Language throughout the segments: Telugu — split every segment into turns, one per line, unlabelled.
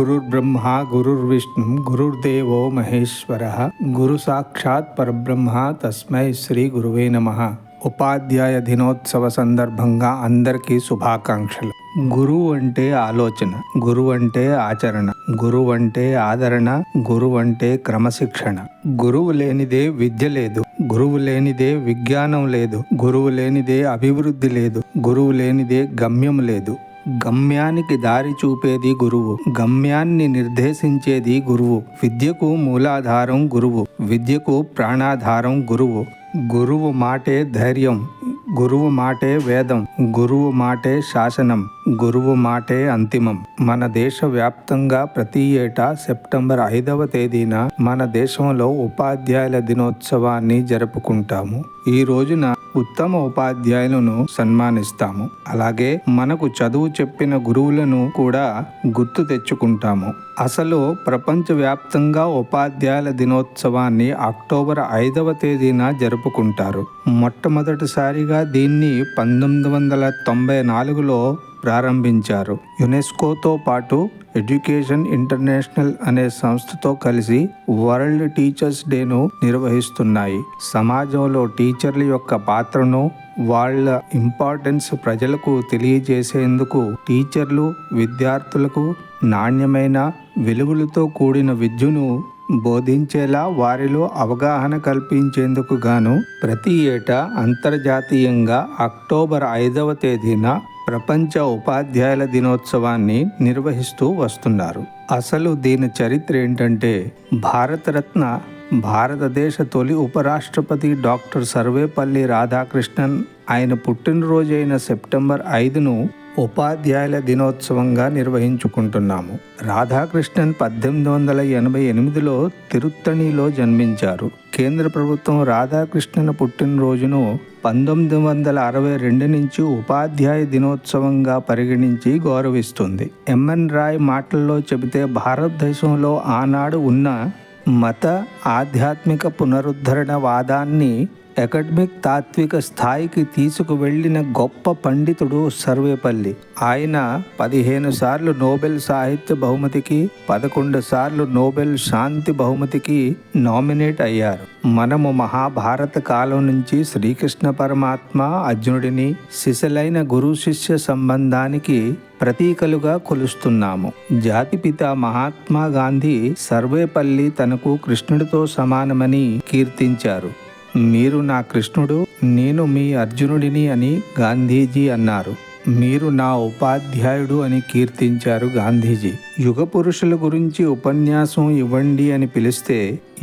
గురుర్బ్రహ్మ గురుర్విష్ణు గురుర్దేవో మహేశ్వర గురు సాక్షాత్ పరబ్రహ్మ తస్మై శ్రీ గురువే నమః. ఉపాధ్యాయ దినోత్సవ సందర్భంగా అందరికీ శుభాకాంక్షలు. గురువు అంటే ఆలోచన, గురువు అంటే ఆచరణ, గురువు అంటే ఆదరణ, గురువు అంటే క్రమశిక్షణ. గురువు లేనిదే విద్య లేదు, గురువు లేనిదే విజ్ఞానం లేదు, గురువు లేనిదే అభివృద్ధి లేదు, గురువు లేనిదే గమ్యం లేదు. గమ్యానికి దారి చూపేది గురువు, గమ్యాన్ని నిర్దేశించేది గురువు. విద్యకు మూలాధారం గురువు, విద్యకు ప్రాణాధారం గురువు. గురువు మాటే ధైర్యం, గురువు మాటే వేదం, గురువు మాటే శాసనం, గురువు మాటే అంతిమం. మన దేశ వ్యాప్తంగా ప్రతి ఏటా సెప్టెంబర్ 5వ తేదీన మన దేశంలో ఉపాధ్యాయుల దినోత్సవాన్ని జరుపుకుంటాము. ఈ రోజున ఉత్తమ ఉపాధ్యాయులను సన్మానిస్తాము. అలాగే మనకు చదువు చెప్పిన గురువులను కూడా గుర్తు తెచ్చుకుంటాము. అసలు ప్రపంచవ్యాప్తంగా ఉపాధ్యాయుల దినోత్సవాన్ని అక్టోబర్ 5వ తేదీన జరుపుకుంటారు. మొట్టమొదటిసారిగా దీన్ని 1994లో ప్రారంభించారు. యునెస్కోతో పాటు ఎడ్యుకేషన్ ఇంటర్నేషనల్ అనే సంస్థతో కలిసి వరల్డ్ టీచర్స్ డేను నిర్వహిస్తున్నాయి. సమాజంలో టీచర్ల యొక్క పాత్రను, వాళ్ళ ఇంపార్టెన్స్ ప్రజలకు తెలియజేసేందుకు టీచర్లు విద్యార్థులకు నాణ్యమైన వెలుగులతో కూడిన విద్యను బోధించేలా వారిలో అవగాహన కల్పించేందుకు గాను ప్రతి ఏటా అంతర్జాతీయంగా అక్టోబర్ 5వ తేదీన ప్రపంచ ఉపాధ్యాయుల దినోత్సవాన్ని నిర్వహిస్తూ వస్తున్నారు. అసలు దీని చరిత్ర ఏంటంటే, భారతరత్న భారతదేశ తొలి ఉపరాష్ట్రపతి డాక్టర్ సర్వేపల్లి రాధాకృష్ణన్ ఆయన పుట్టినరోజైన సెప్టెంబర్ 5ను ఉపాధ్యాయుల దినోత్సవంగా నిర్వహించుకుంటున్నాము. రాధాకృష్ణన్ 1888లో తిరుత్తణిలో జన్మించారు. కేంద్ర ప్రభుత్వం రాధాకృష్ణన్ పుట్టినరోజును 1962 నుంచి ఉపాధ్యాయ దినోత్సవంగా పరిగణించి గౌరవిస్తుంది. ఎంఎన్ రాయ్ మాటల్లో చెబితే, భారతదేశంలో ఆనాడు ఉన్న మత ఆధ్యాత్మిక పునరుద్ధరణ వాదాన్ని అకాడమిక్ తాత్విక స్థాయికి తీసుకువెళ్లిన గొప్ప పండితుడు సర్వేపల్లి. ఆయన 15 సార్లు నోబెల్ సాహిత్య బహుమతికి, 11 సార్లు నోబెల్ శాంతి బహుమతికి నామినేట్ అయ్యారు. మనము మహాభారత కాలం నుంచి శ్రీకృష్ణ పరమాత్మ అర్జునుడిని సిసలైన గురు శిష్య సంబంధానికి ప్రతీకలుగా కొలుస్తున్నాము. జాతిపిత మహాత్మా గాంధీ సర్వేపల్లి తనకు కృష్ణుడితో సమానమని కీర్తించారు. మీరు నా కృష్ణుడు, నేను మీ అర్జునుడిని అని గాంధీజీ అన్నారు. మీరు నా ఉపాధ్యాయుడు అని కీర్తించారు గాంధీజీ. యుగ పురుషుల గురించి ఉపన్యాసం ఇవ్వండి అని పిలిస్తే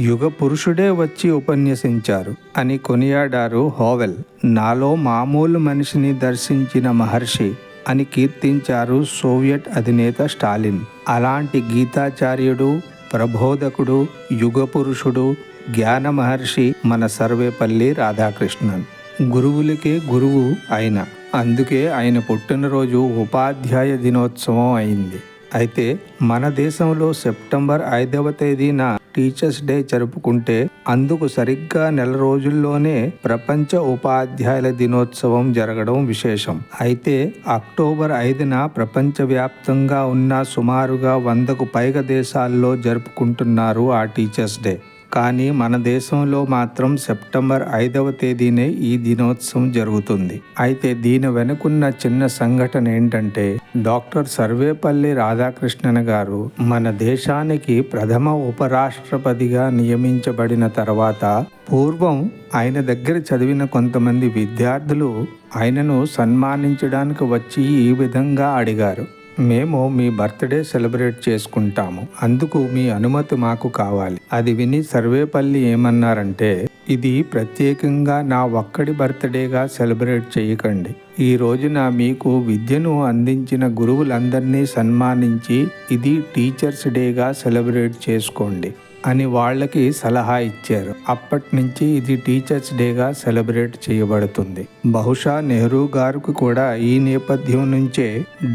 యుగ పురుషుడే వచ్చి ఉపన్యసించారు అని కొనియాడారు హోవెల్. నాలో మామూలు మనిషిని దర్శించిన మహర్షి అని కీర్తించారు సోవియట్ అధినేత స్టాలిన్. అలాంటి గీతాచార్యుడు, ప్రబోధకుడు, యుగ పురుషుడు, జ్ఞాన మహర్షి మన సర్వేపల్లి రాధాకృష్ణన్. గురువులకే గురువు ఆయన. అందుకే ఆయన పుట్టినరోజు ఉపాధ్యాయ దినోత్సవం అయింది. అయితే మన దేశంలో సెప్టెంబర్ 5వ తేదీన టీచర్స్ డే జరుపుకుంటే అందుకు సరిగ్గా నెల రోజుల్లోనే ప్రపంచ ఉపాధ్యాయుల దినోత్సవం జరగడం విశేషం. అయితే అక్టోబర్ 5న ప్రపంచవ్యాప్తంగా ఉన్న సుమారుగా 100కు పైగా దేశాల్లో జరుపుకుంటున్నారు ఆ టీచర్స్ డే. కానీ మన దేశంలో మాత్రం సెప్టెంబర్ 5వ తేదీనే ఈ దినోత్సవం జరుగుతుంది. అయితే దీని వెనుకున్న చిన్న సంఘటన ఏంటంటే, డాక్టర్ సర్వేపల్లి రాధాకృష్ణన్ గారు మన దేశానికి ప్రథమ ఉపరాష్ట్రపతిగా నియమించబడిన తర్వాత పూర్వం ఆయన దగ్గర చదివిన కొంతమంది విద్యార్థులు ఆయనను సన్మానించడానికి వచ్చి ఈ విధంగా అడిగారు: మేము మీ బర్త్డే సెలబ్రేట్ చేసుకుంటాము, అందుకు మీ అనుమతి మాకు కావాలి. అది విని సర్వేపల్లి ఏమన్నారంటే, ఇది ప్రత్యేకంగా నా ఒక్కడి బర్త్డేగా సెలబ్రేట్ చేయకండి. ఈ రోజున మీకు విద్యను అందించిన గురువులందరినీ సన్మానించి ఇది టీచర్స్ డేగా సెలబ్రేట్ చేసుకోండి అని వాళ్ళకి సలహా ఇచ్చారు. అప్పటి నుంచి ఇది టీచర్స్ డేగా సెలబ్రేట్ చేయబడుతుంది. బహుశా నెహ్రూ గారికి కూడా ఈ నేపథ్యం నుంచే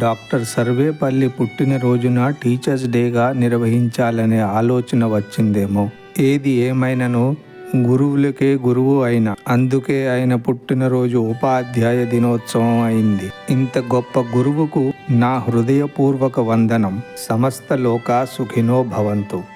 డాక్టర్ సర్వేపల్లి పుట్టినరోజున టీచర్స్ డేగా నిర్వహించాలనే ఆలోచన వచ్చిందేమో. ఏది ఏమైనను గురువులకే గురువు అయిన, అందుకే ఆయన పుట్టినరోజు ఉపాధ్యాయ దినోత్సవం అయింది. ఇంత గొప్ప గురువుకు నా హృదయపూర్వక వందనం. సమస్త లోకా సుఖినో భవంతు.